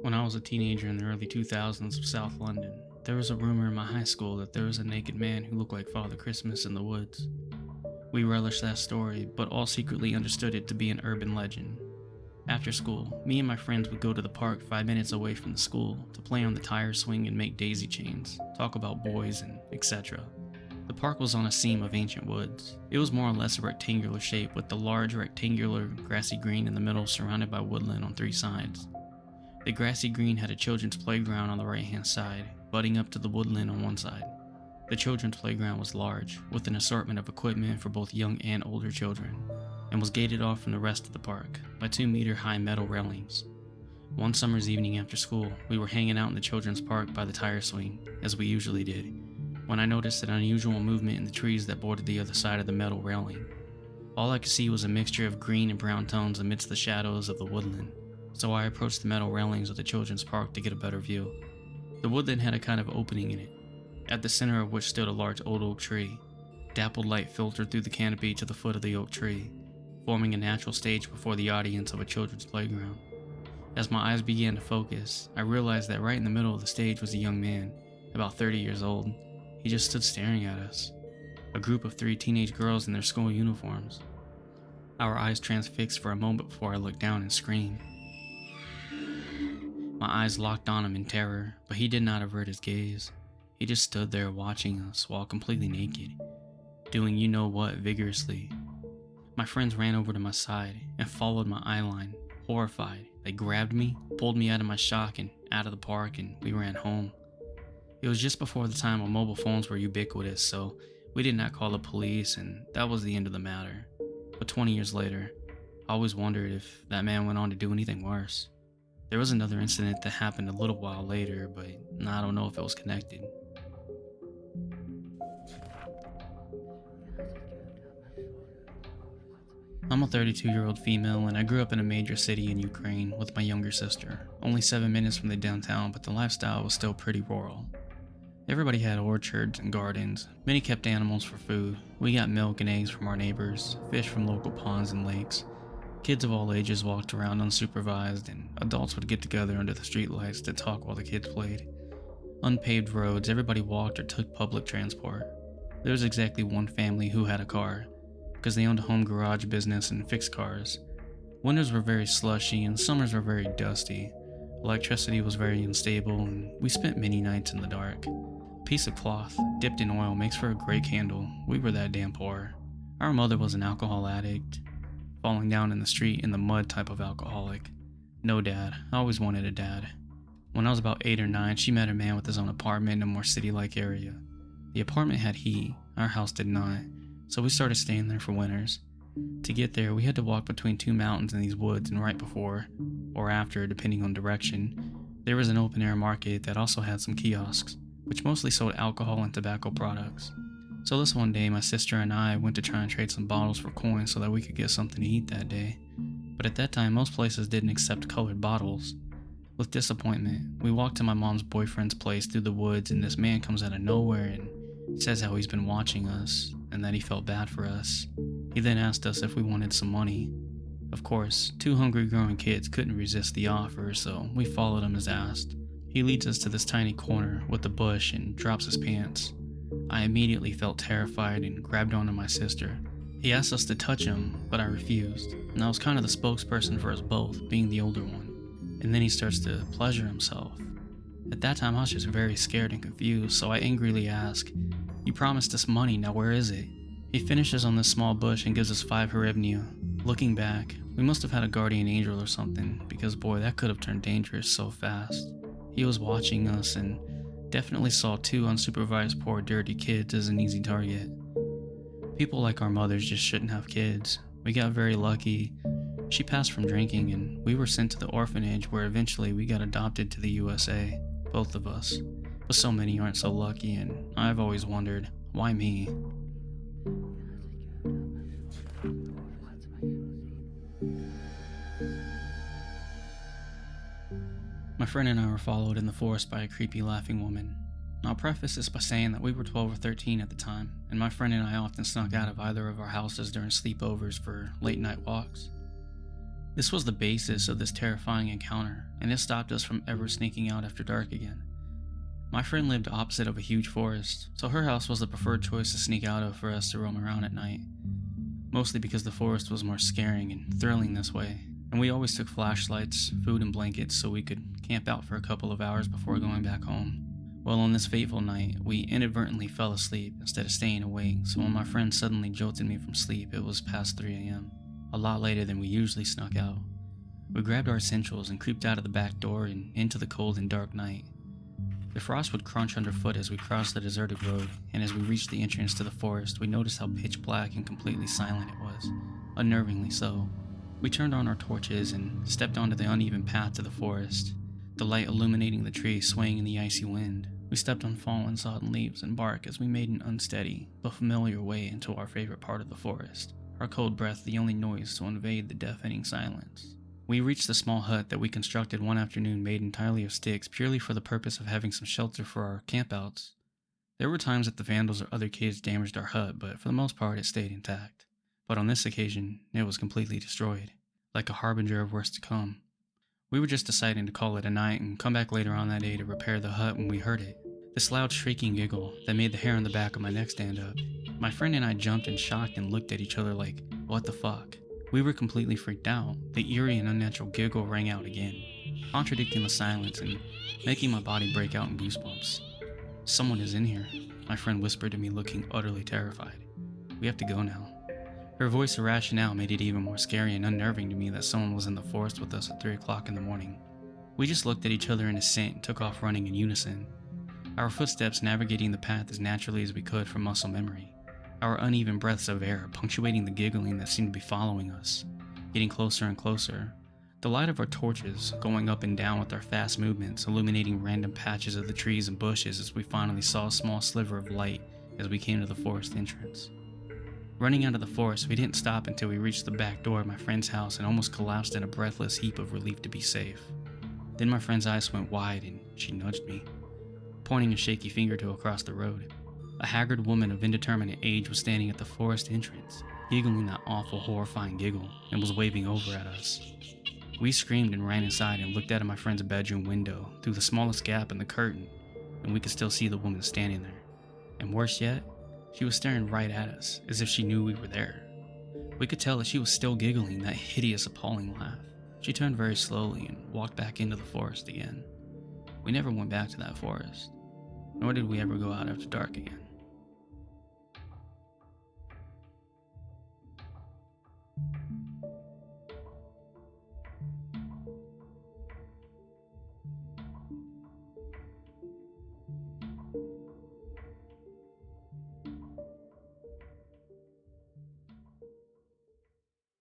When I was a teenager in the early 2000s of South London, there was a rumor in my high school that there was a naked man who looked like Father Christmas in the woods. We relished that story, but all secretly understood it to be an urban legend. After school, me and my friends would go to the park 5 minutes away from the school to play on the tire swing and make daisy chains, talk about boys, and etc. The park was on a seam of ancient woods. It was more or less a rectangular shape with the large rectangular grassy green in the middle surrounded by woodland on three sides. The grassy green had a children's playground on the right-hand side, butting up to the woodland on one side. The children's playground was large, with an assortment of equipment for both young and older children, and was gated off from the rest of the park by 2-meter-high metal railings. One summer's evening after school, we were hanging out in the children's park by the tire swing, as we usually did, when I noticed an unusual movement in the trees that bordered the other side of the metal railing. All I could see was a mixture of green and brown tones amidst the shadows of the woodland, so I approached the metal railings of the children's park to get a better view. The woodland had a kind of opening in it, at the center of which stood a large old oak tree. Dappled light filtered through the canopy to the foot of the oak tree, forming a natural stage before the audience of a children's playground. As my eyes began to focus, I realized that right in the middle of the stage was a young man, about 30 years old. He just stood staring at us, a group of 3 teenage girls in their school uniforms. Our eyes transfixed for a moment before I looked down and screamed. My eyes locked on him in terror, but he did not avert his gaze. He just stood there watching us while completely naked, doing you-know-what vigorously. My friends ran over to my side and followed my eyeline, horrified. They grabbed me, pulled me out of my shock and out of the park, and we ran home. It was just before the time when mobile phones were ubiquitous, so we did not call the police, and that was the end of the matter. But 20 years later, I always wondered if that man went on to do anything worse. There was another incident that happened a little while later, but I don't know if it was connected. I'm a 32-year-old female, and I grew up in a major city in Ukraine with my younger sister, only 7 minutes from the downtown, but the lifestyle was still pretty rural. Everybody had orchards and gardens. Many kept animals for food. We got milk and eggs from our neighbors, fish from local ponds and lakes. Kids of all ages walked around unsupervised, and adults would get together under the streetlights to talk while the kids played. Unpaved roads, everybody walked or took public transport. There was exactly one family who had a car, because they owned a home garage business and fixed cars. Winters were very slushy and summers were very dusty. Electricity was very unstable, and we spent many nights in the dark. A piece of cloth dipped in oil makes for a great candle. We were that damn poor. Our mother was an alcohol addict, falling down in the street in the mud type of alcoholic. No dad. I always wanted a dad. When I was about 8 or 9, she met a man with his own apartment in a more city-like area. The apartment had heat, our house did not, so we started staying there for winters. To get there, we had to walk between 2 mountains in these woods, and right before, or after, depending on direction, there was an open-air market that also had some kiosks, which mostly sold alcohol and tobacco products. So this one day, my sister and I went to try and trade some bottles for coins so that we could get something to eat that day. But at that time, most places didn't accept colored bottles. With disappointment, we walked to my mom's boyfriend's place through the woods, and this man comes out of nowhere and says how he's been watching us and that he felt bad for us. He then asked us if we wanted some money. Of course, 2 hungry growing kids couldn't resist the offer, so we followed him as asked. He leads us to this tiny corner with a bush and drops his pants. I immediately felt terrified and grabbed onto my sister. He asked us to touch him, but I refused, and I was kind of the spokesperson for us both, being the older one. And then he starts to pleasure himself. At that time, I was just very scared and confused, so I angrily ask, "You promised us money, now where is it?" He finishes on this small bush and gives us 5 hryvnia. Looking back, we must have had a guardian angel or something, because boy, that could have turned dangerous so fast. He was watching us and definitely saw 2 unsupervised poor dirty kids as an easy target. People like our mothers just shouldn't have kids. We got very lucky. She passed from drinking and we were sent to the orphanage where eventually we got adopted to the USA, both of us. But so many aren't so lucky, and I've always wondered, why me? My friend and I were followed in the forest by a creepy laughing woman. I'll preface this by saying that we were 12 or 13 at the time, and my friend and I often snuck out of either of our houses during sleepovers for late night walks. This was the basis of this terrifying encounter, and it stopped us from ever sneaking out after dark again. My friend lived opposite of a huge forest, so her house was the preferred choice to sneak out of for us to roam around at night. Mostly because the forest was more scaring and thrilling this way, and we always took flashlights, food, and blankets so we could camp out for a couple of hours before going back home. Well, on this fateful night, we inadvertently fell asleep instead of staying awake, so when my friend suddenly jolted me from sleep, it was past 3 a.m., a lot later than we usually snuck out. We grabbed our essentials and creeped out of the back door and into the cold and dark night. The frost would crunch underfoot as we crossed the deserted road, and as we reached the entrance to the forest, we noticed how pitch black and completely silent it was, unnervingly so. We turned on our torches and stepped onto the uneven path to the forest, the light illuminating the trees swaying in the icy wind. We stepped on fallen sodden leaves and bark as we made an unsteady but familiar way into our favorite part of the forest, our cold breath the only noise to invade the deafening silence. We reached the small hut that we constructed one afternoon made entirely of sticks purely for the purpose of having some shelter for our campouts. There were times that the vandals or other kids damaged our hut, but for the most part it stayed intact. But on this occasion, it was completely destroyed, like a harbinger of worse to come. We were just deciding to call it a night and come back later on that day to repair the hut when we heard it. This loud shrieking giggle that made the hair on the back of my neck stand up. My friend and I jumped in shock and looked at each other like, what the fuck? We were completely freaked out. The eerie and unnatural giggle rang out again, contradicting the silence and making my body break out in goosebumps. Someone is in here, my friend whispered to me, looking utterly terrified. We have to go now. Her voice of rationale made it even more scary and unnerving to me that someone was in the forest with us at 3 o'clock in the morning. We just looked at each other in assent and took off running in unison, our footsteps navigating the path as naturally as we could from muscle memory, our uneven breaths of air punctuating the giggling that seemed to be following us, getting closer and closer, the light of our torches going up and down with our fast movements, illuminating random patches of the trees and bushes as we finally saw a small sliver of light as we came to the forest entrance. Running out of the forest, we didn't stop until we reached the back door of my friend's house and almost collapsed in a breathless heap of relief to be safe. Then my friend's eyes went wide and she nudged me, pointing a shaky finger to across the road. A haggard woman of indeterminate age was standing at the forest entrance, giggling that awful, horrifying giggle, and was waving over at us. We screamed and ran inside and looked out of my friend's bedroom window through the smallest gap in the curtain, and we could still see the woman standing there. And worse yet, she was staring right at us, as if she knew we were there. We could tell that she was still giggling that hideous, appalling laugh. She turned very slowly and walked back into the forest again. We never went back to that forest, nor did we ever go out after dark again.